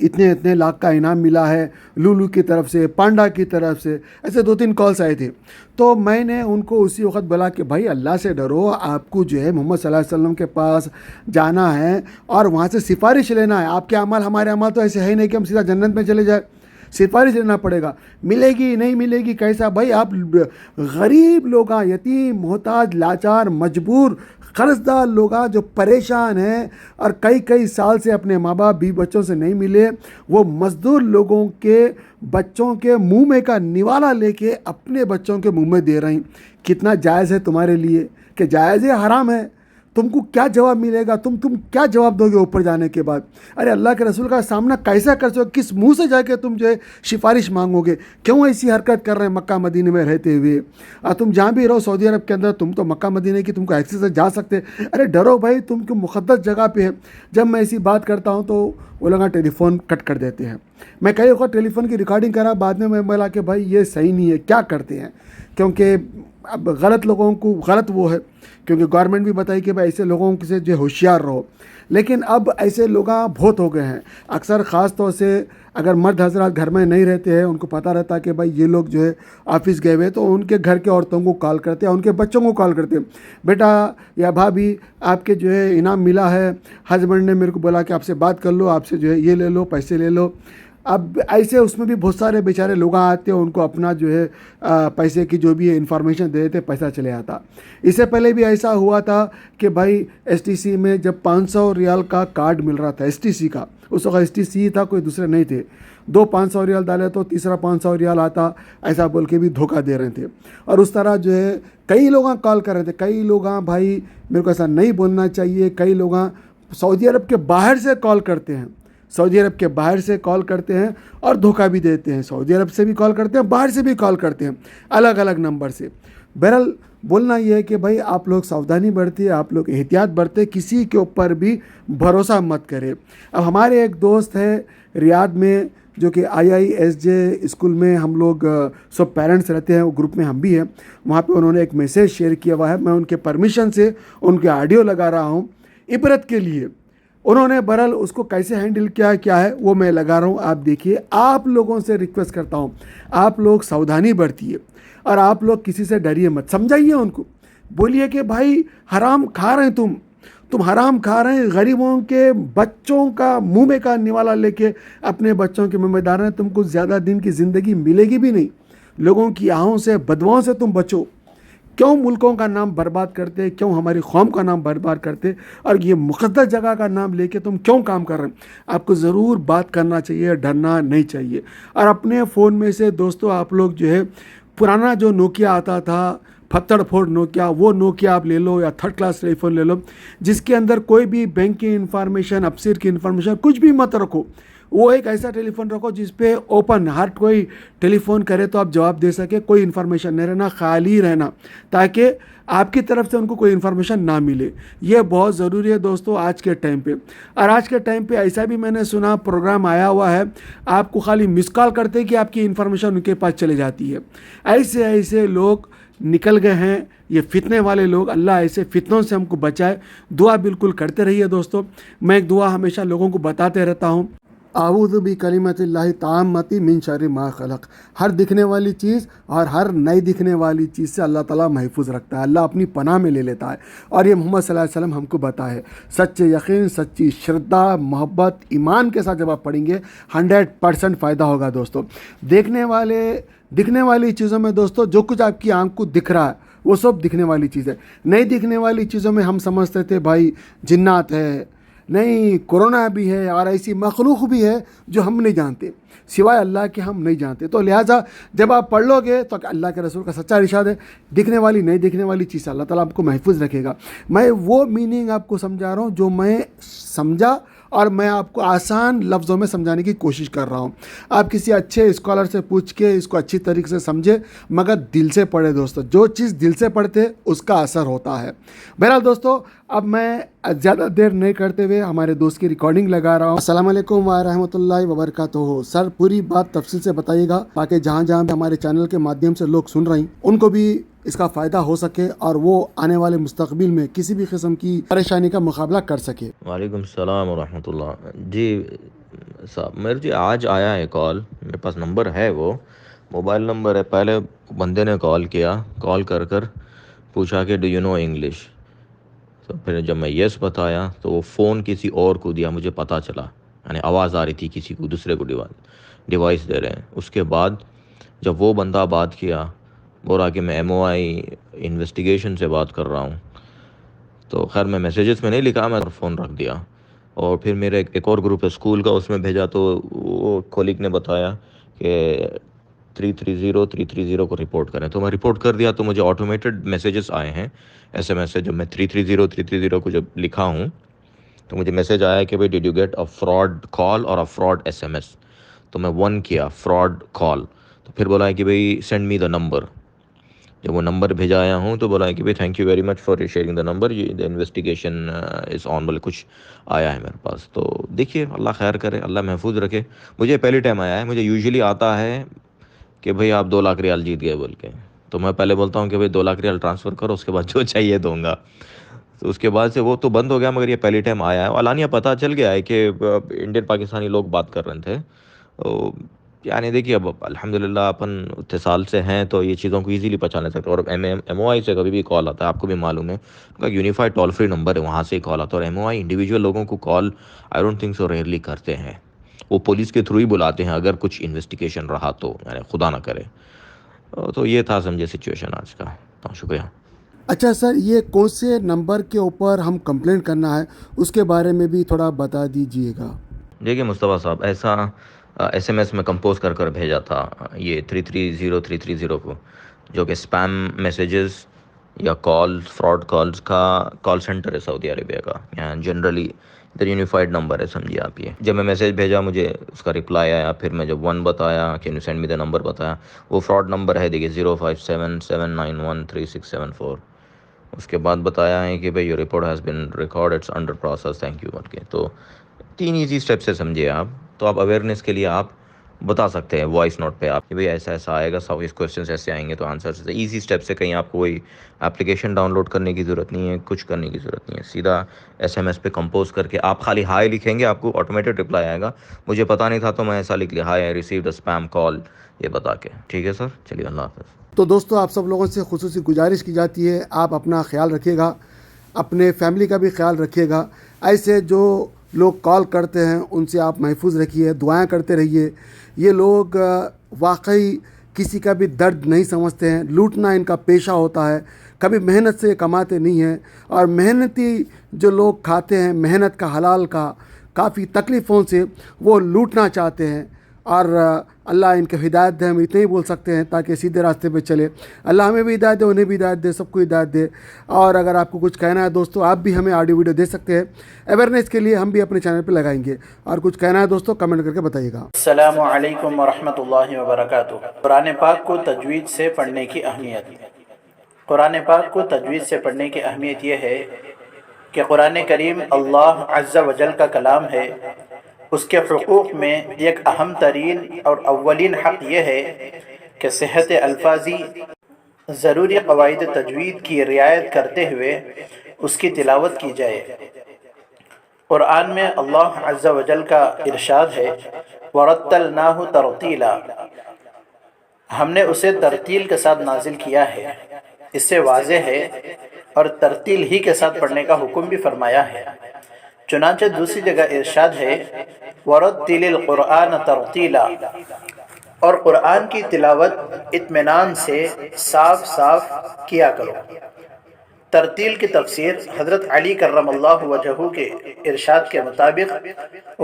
اتنے اتنے لاکھ کا انعام ملا ہے لولو کی طرف سے, پانڈا کی طرف سے, ایسے 2-3 کالس آئے تھے. تو میں نے ان کو اسی وقت بولا کہ بھائی اللہ سے ڈرو, آپ کو جو ہے محمد صلی اللہ علیہ وسلم کے پاس جانا ہے اور وہاں سے سفارش لینا ہے. آپ کے اعمال ہمارے اعمال تو ایسے ہے نہیں کہ ہم سیدھا جنت میں چلے جائیں, سفارش لینا پڑے گا. ملے گی نہیں ملے گی کیسا؟ بھائی آپ غریب لوگ, یتیم, محتاج, لاچار, مجبور, قرض دار لوگ جو پریشان ہیں اور کئی سال سے اپنے ماں باپ بیوی بچوں سے نہیں ملے, وہ مزدور لوگوں کے بچوں کے منہ میں کا نوالا لے کے اپنے بچوں کے منہ میں دے رہی. کتنا جائز ہے تمہارے لیے کہ جائز ہے حرام ہے؟ تم کو کیا جواب ملے گا؟ تم کیا جواب دو گے اوپر جانے کے بعد؟ ارے اللہ کے رسول کا سامنا کیسا کر سکو؟ کس منہ سے جا کے تم جو ہے سفارش مانگو گے؟ کیوں ایسی حرکت کر رہے ہیں مکہ مدینے میں رہتے ہوئے؟ اور تم جہاں بھی رہو سعودی عرب کے اندر, تم تو مکہ مدینے کی تم کو ایکسیس سے جا سکتے. ارے ڈرو بھائی, تم کیوں مقدس جگہ پہ ہے. جب میں ایسی بات کرتا ہوں تو وہ لوگ ٹیلی فون کٹ کر دیتے ہیں. میں کئی وقت ٹیلی فون کی ریکارڈنگ کرا, بعد میں بولا کہ بھائی یہ صحیح نہیں ہے, کیا کرتے ہیں, کیونکہ اب غلط لوگوں کو غلط وہ ہے, کیونکہ گورنمنٹ بھی بتائی کہ بھائی ایسے لوگوں سے جو ہوشیار رہو. لیکن اب ایسے لوگ بہت ہو گئے ہیں. اکثر خاص طور سے اگر مرد حضرات گھر میں نہیں رہتے ہیں, ان کو پتہ رہتا ہے کہ بھائی یہ لوگ جو ہے آفس گئے ہوئے, تو ان کے گھر کے عورتوں کو کال کرتے ہیں, ان کے بچوں کو کال کرتے ہیں, بیٹا یا بھابھی آپ کے جو ہے انعام ملا ہے, ہسبینڈ نے میرے کو بولا کہ آپ سے بات کر لو, آپ سے جو ہے یہ لے لو, پیسے لے لو. اب ایسے اس میں بھی بہت سارے بیچارے لوگ آتے ہیں, ان کو اپنا جو ہے پیسے کی جو بھی ہے انفارمیشن دے دیتے, پیسہ چلے آتا. اس سے پہلے بھی ایسا ہوا تھا کہ بھائی ایس ٹی سی میں جب 500 ریال کا کارڈ مل رہا تھا ایس ٹی سی کا, اس وقت ایس ٹی سی تھا, کوئی دوسرے نہیں تھے, 2 500 ریال ڈالے تو تیسرا 500 ریال آتا, ایسا بول کے بھی دھوکہ دے رہے تھے. اور اس طرح جو ہے کئی لوگ کال کر رہے تھے, کئی لوگ بھائی میرے کو ایسا نہیں بولنا چاہیے, کئی لوگ سعودی عرب کے باہر سے کال کرتے ہیں, سعودی عرب کے باہر سے کال کرتے ہیں اور دھوکہ بھی دیتے ہیں. سعودی عرب سے بھی کال کرتے ہیں, باہر سے بھی کال کرتے ہیں, الگ الگ نمبر سے. بہرحال بولنا یہ ہے کہ بھائی آپ لوگ ساودھانی برتیے, آپ لوگ احتیاط برتے, کسی کے اوپر بھی بھروسہ مت کرے. اب ہمارے ایک دوست ہے ریاض میں, جو کہ IISJ اسکول میں ہم لوگ سب پیرنٹس رہتے ہیں, وہ گروپ میں ہم بھی ہیں, وہاں پہ انہوں نے ایک میسیج شیئر کیا ہوا ہے. میں ان کے پرمیشن سے ان کے آڈیو لگا رہا ہوں عبرت کے لیے. انہوں نے بہرحال اس کو کیسے ہینڈل کیا ہے وہ میں لگا رہا ہوں, آپ دیکھیے. آپ لوگوں سے ریکویسٹ کرتا ہوں, آپ لوگ ساودھانی برتیے اور آپ لوگ کسی سے ڈریے مت. سمجھائیے ان کو, بولیے کہ بھائی حرام کھا رہے ہیں تم حرام کھا رہے ہیں, غریبوں کے بچوں کا منہ میں کا نوالا لے کے اپنے بچوں کے منہ میں ڈال رہے ہیں. تم کو زیادہ دن کی زندگی ملے گی بھی نہیں. لوگوں کی آہوں سے, بدواؤں سے تم بچو. کیوں ملکوں کا نام برباد کرتے, کیوں ہماری قوم کا نام برباد کرتے, اور یہ مقدس جگہ کا نام لے کے تم کیوں کام کر رہے ہیں؟ آپ کو ضرور بات کرنا چاہیے, ڈرنا نہیں چاہیے. اور اپنے فون میں سے دوستو آپ لوگ جو ہے پرانا جو نوکیا آتا تھا, پھتڑ پھوڑ نوکیا, وہ نوکیا آپ لے لو, یا 3rd کلاس ٹیلی فون لے لو, جس کے اندر کوئی بھی بینک کی انفارمیشن, افسر کی انفارمیشن کچھ بھی مت رکھو. وہ ایک ایسا ٹیلی فون رکھو جس پہ اوپن, ہر کوئی ٹیلی فون کرے تو آپ جواب دے سکے, کوئی انفارمیشن نہیں رہنا, خالی رہنا, تاکہ آپ کی طرف سے ان کو کوئی انفارمیشن نہ ملے. یہ بہت ضروری ہے دوستو آج کے ٹائم پہ. اور آج کے ٹائم پہ ایسا بھی میں نے سنا پروگرام آیا ہوا ہے, آپ کو خالی مس کال کرتے کہ آپ کی انفارمیشن ان کے پاس چلے جاتی ہے. ایسے لوگ نکل گئے ہیں, یہ فتنے والے لوگ. اللہ ایسے فتنوں سے ہم کو بچائے. دعا بالکل کرتے رہیے دوستو. میں ایک دعا ہمیشہ لوگوں کو بتاتے رہتا ہوں, اعوذ بکلمات اللہ التامۃ من شر ما خلق. ہر دکھنے والی چیز اور ہر نئی دکھنے والی چیز سے اللہ تعالیٰ محفوظ رکھتا ہے, اللہ اپنی پناہ میں لے لیتا ہے. اور یہ محمد صلی اللہ علیہ وسلم ہم کو بتائے. سچے یقین, سچی شردا, محبت, ایمان کے ساتھ جب آپ پڑھیں گے 100% فائدہ ہوگا دوستو. دکھنے والی چیزوں میں دوستو جو کچھ آپ کی آنکھ کو دکھ رہا ہے وہ سب دکھنے والی چیز ہے. نہیں دکھنے والی چیزوں میں ہم سمجھتے تھے بھائی جنات ہے, نہیں کرونا بھی ہے, اور ایسی مخلوق بھی ہے جو ہم نہیں جانتے, سوائے اللہ کے ہم نہیں جانتے. تو لہٰذا جب آپ پڑھ لو گے تو اللہ کے رسول کا سچا ارشاد ہے, دکھنے والی نہیں دکھنے والی چیز اللہ تعالیٰ آپ کو محفوظ رکھے گا. میں وہ میننگ آپ کو سمجھا رہا ہوں جو میں سمجھا, اور میں آپ کو آسان لفظوں میں سمجھانے کی کوشش کر رہا ہوں. آپ کسی اچھے اسکالر سے پوچھ کے اس کو اچھی طریقے سے سمجھے, مگر دل سے پڑھے دوستو. جو چیز دل سے پڑھتے اس کا اثر ہوتا ہے. بہرحال دوستو اب میں زیادہ دیر نہیں کرتے ہوئے ہمارے دوست کی ریکارڈنگ لگا رہا ہوں. السلام علیکم ورحمۃ اللہ وبرکاتہ. سر پوری بات تفصیل سے بتائیے گا تاکہ جہاں بھی ہمارے چینل کے مادھیم سے لوگ سن رہے ہیں ان کو بھی اس کا فائدہ ہو سکے, اور وہ آنے والے مستقبل میں کسی بھی قسم کی پریشانی کا مقابلہ کر سکے. وعلیکم السلام ورحمۃ اللہ. جی صاحب میرے جی آج آیا ہے کال، میرے پاس نمبر ہے، وہ موبائل نمبر ہے. پہلے بندے نے کال کیا، کال کر پوچھا کہ ڈو یو نو انگلش. تو پھر جب میں یس بتایا تو وہ فون کسی اور کو دیا، مجھے پتہ چلا، یعنی آواز آ رہی تھی کسی کو دوسرے کو ڈیوائس دے رہے ہیں. اس کے بعد جب وہ بندہ بات کیا، بولا کہ میں ایم او آئی انویسٹیگیشن سے بات کر رہا ہوں. تو خیر میں میسیجز میں نہیں لکھا، میں فون رکھ دیا. اور پھر میرے ایک اور گروپ ہے اسکول کا، اس میں بھیجا تو وہ کولیگ نے بتایا کہ 330 کو رپورٹ کریں. تو میں رپورٹ کر دیا، تو مجھے آٹومیٹڈ میسیجز آئے ہیں، ایس ایم ایس سے. جب میں 330 کو جب لکھا ہوں تو مجھے میسیج آیا کہ بھائی did you get a fraud call اور a fraud S M S. تو میں 1 کیا فراڈ کال، تو پھر بولا ہے کہ بھائی سینڈ می دا نمبر. جب وہ نمبر بھیجایا ہوں تو بولا ہے کہ بھائی thank you very much for sharing the number, the investigation is on, بولے کچھ آیا ہے میرے پاس. تو دیکھیے اللہ خیر کرے، اللہ محفوظ رکھے. مجھے پہلی ٹائم آیا ہے، مجھے یوزلی آتا ہے کہ بھائی آپ 2 لاکھ ریال جیت گئے بول کے. تو میں پہلے بولتا ہوں کہ بھائی 2 لاکھ ریال ٹرانسفر کرو، اس کے بعد جو چاہیے دوں گا. تو اس کے بعد سے وہ تو بند ہو گیا، مگر یہ پہلی ٹائم آیا ہے. علانیہ پتہ چل گیا ہے کہ انڈین پاکستانی لوگ بات کر رہے تھے. یعنی دیکھیے اب الحمدللہ اپن اتصال سے ہیں تو یہ چیزوں کو ایزیلی پہچان لے سکتے ہیں. اور ایم او آئی سے کبھی بھی کال آتا ہے، آپ کو بھی معلوم ہے، ان کا یونیفائڈ ٹول فری نمبر ہے، وہاں سے ہی کال آتا ہے. اور ایم او آئی انڈیویجول لوگوں کو call I don't think so really کرتے ہیں، وہ پولیس کے تھرو ہی بلاتے ہیں اگر کچھ انویسٹیگیشن رہا تو، یعنی خدا نہ کرے. تو یہ تھا سمجھے سچویشن آج کا. شکریہ. اچھا سر، یہ کون سے نمبر کے اوپر ہم کمپلینٹ کرنا ہے اس کے بارے میں بھی تھوڑا بتا دیجئے گا. دیکھیے مصطفیٰ صاحب، ایسا ایس ایم ایس میں کمپوز کر بھیجا تھا یہ 330 کو، جو کہ اسپیم میسیجز یا کال فراڈ کالز کا کال سینٹر ہے سعودی عربیہ کا. یہاں جنرلی ادھر یونیفائڈ نمبر ہے سمجھیے آپ. یہ جب میں میسیج بھیجا مجھے اس کا رپلائی آیا، پھر میں جب 1 بتایا کہ سینڈ می دا نمبر بتایا، وہ فراڈ نمبر ہے دیکھیے 0577913674. اس کے بعد بتایا ہے کہ بھائی your report has been record, it's under process, thank you. تو 3 ایزی اسٹیپ سے سمجھیے آپ. تو آپ اویئرنیس کے لیے آپ بتا سکتے ہیں وائس نوٹ پہ آپ کہ بھائی ایسا ایسا آئے گا، اس کویشچنس ایسے آئیں گے تو آنسر سے. ایزی اسٹیپ سے، کہیں آپ کو کوئی اپلیکیشن ڈاؤن لوڈ کرنے کی ضرورت نہیں ہے، کچھ کرنے کی ضرورت نہیں ہے. سیدھا ایس ایم ایس پہ کمپوز کر کے آپ خالی ہائی لکھیں گے، آپ کو آٹومیٹڈ رپلائی آئے گا. مجھے پتہ نہیں تھا تو میں ایسا لکھ لیا، hi I received a spam call, یہ بتا کے. ٹھیک ہے سر، چلیے اللہ حافظ. تو دوستو، آپ سب لوگوں سے خصوصی گزارش کی جاتی ہے، آپ اپنا خیال رکھیے گا، اپنے فیملی کا بھی خیال رکھیے گا. ایسے جو لوگ کال کرتے ہیں ان سے آپ محفوظ رکھیے، دعائیں کرتے رہیے. یہ لوگ واقعی کسی کا بھی درد نہیں سمجھتے ہیں، لوٹنا ان کا پیشہ ہوتا ہے، کبھی محنت سے کماتے نہیں ہیں. اور محنتی جو لوگ کھاتے ہیں محنت کا حلال کا کافی تکلیفوں سے، وہ لوٹنا چاہتے ہیں. اور اللہ ان کو ہدایت دے، ہم اتنے ہی بول سکتے ہیں تاکہ سیدھے راستے پہ چلے. اللہ ہمیں بھی ہدایت دے، انہیں بھی ہدایت دے، سب کو ہدایت دے. اور اگر آپ کو کچھ کہنا ہے دوستو، آپ بھی ہمیں آڈیو ویڈیو دے سکتے ہیں، اویئرنیس کے لیے ہم بھی اپنے چینل پہ لگائیں گے. اور کچھ کہنا ہے دوستو کمنٹ کر کے بتائیے گا. السلام علیکم ورحمۃ اللہ وبرکاتہ. قرآن پاک کو تجوید سے پڑھنے کی اہمیت. قرآن پاک کو تجوید سے پڑھنے کی اہمیت یہ ہے کہ قرآن کریم اللہ عز و جل کا کلام ہے. اس کے حقوق میں ایک اہم ترین اور اولین حق یہ ہے کہ صحت الفاظی، ضروری قواعد تجوید کی رعایت کرتے ہوئے اس کی تلاوت کی جائے. قرآن میں اللہ عز و جل کا ارشاد ہے وَرَتَّلْنَاهُ تَرْتِيلًا، ہم نے اسے ترتیل کے ساتھ نازل کیا ہے. اس سے واضح ہے اور ترتیل ہی کے ساتھ پڑھنے کا حکم بھی فرمایا ہے. چنانچہ دوسری جگہ ارشاد ہے وَرَتِّلِ الْقُرْآنَ تَرْتِيلًا، اور قرآن کی تلاوت اطمینان سے صاف صاف کیا کرو. ترتیل کی تفسیر حضرت علی کرم اللہ وجہہ کے ارشاد کے مطابق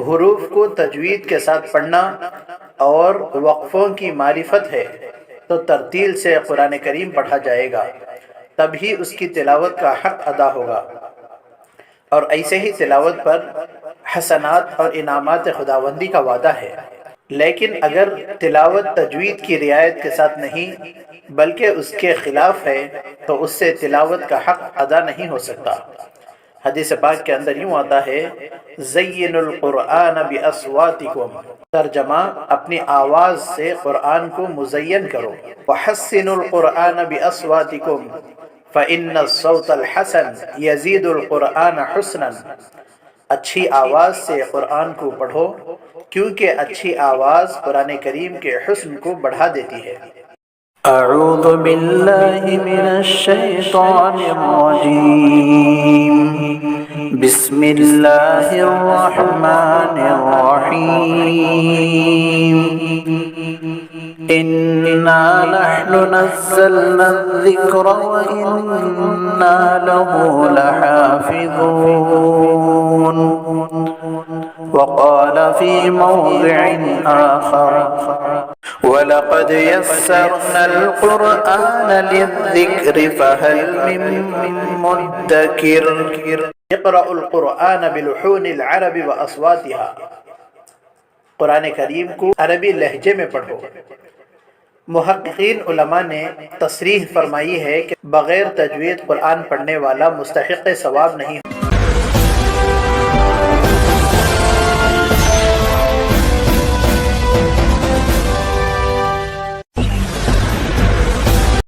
حروف کو تجوید کے ساتھ پڑھنا اور وقفوں کی معرفت ہے. تو ترتیل سے قرآن کریم پڑھا جائے گا، تب ہی اس کی تلاوت کا حق ادا ہوگا. اور ایسے ہی تلاوت پر حسنات اور انعامات خداوندی کا وعدہ ہے. لیکن اگر تلاوت تجوید کی رعایت کے ساتھ نہیں بلکہ اس کے خلاف ہے تو اس سے تلاوت کا حق ادا نہیں ہو سکتا. حدیث پاک کے اندر یوں آتا ہے زین القرآن باصواتکم، ترجمہ اپنی آواز سے قرآن کو مزین کرو. وحسن القرآن باصواتکم فإن الصوت الحسن يزيد القرآن حسنا، اچھی آواز سے قرآن کو پڑھو کیونکہ اچھی آواز قرآن کریم کے حسن کو بڑھا دیتی ہے۔ اعوذ باللہ من الشیطان الرجیم، بسم اللہ الرحمن الرحیم، انا نحن نزلنا الذکر وانا له لحافظون، وقال في موضع آخر وَلَقَدْ يَسَّرْنَا الْقُرْآنَ لِلذِّكْرِ فَهَلْ مِن مُّدَّكِرٍ اقرأوا القرآن بلحون العرب وأصواتها، قرآن کریم کو عربی لہجے میں پڑھو۔ محققین علماء نے تصریح فرمائی ہے کہ بغیر تجوید قرآن پڑھنے والا مستحق ثواب نہیں